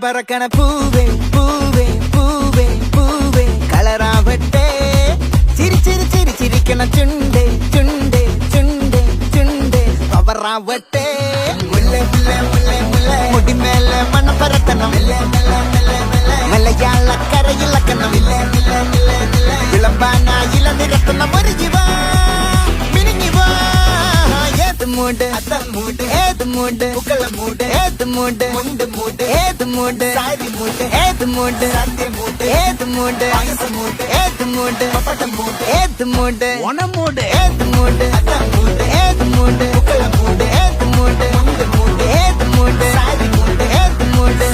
പറക്കണ പൂവേ പൂവേ പൂവേ പൂവേ കളറാവട്ടെ ചിരിക്കണ ചുണ്ടേ ചുണ്ടേ ചുണ്ടേ ചുണ്ടേ പവറാവട്ടെ മുടിമേലെ മണം പരത്തണം മലയാളക്കരയിലക്കണം വിളമ്പാനായില നിരത്തുന്ന ഒരു ജീവ മിനിങ്ങിവാ ഏത് മൂട് മൂട് ഏത് മൂട് പുക്കള മൂട് ഏത് മൂട് മുണ്ട് മൂട് ഏത് മൂട് സാരി മൂട് ഏത് മൂട് സദ്യ മൂട് ഏത് മൂട് മൂട് ഏത് മൂട് പപ്പട്ട മൂട് ഏത് മൂട് ഓണ മൂട് ഏത് മൂട് മൂട് ഏത് മൂട് പുക്കള മൂട് ഏത് മൂട് മുണ്ട് മൂട് ഏത് മൂട് സാരി മൂട് ഏത് മൂട്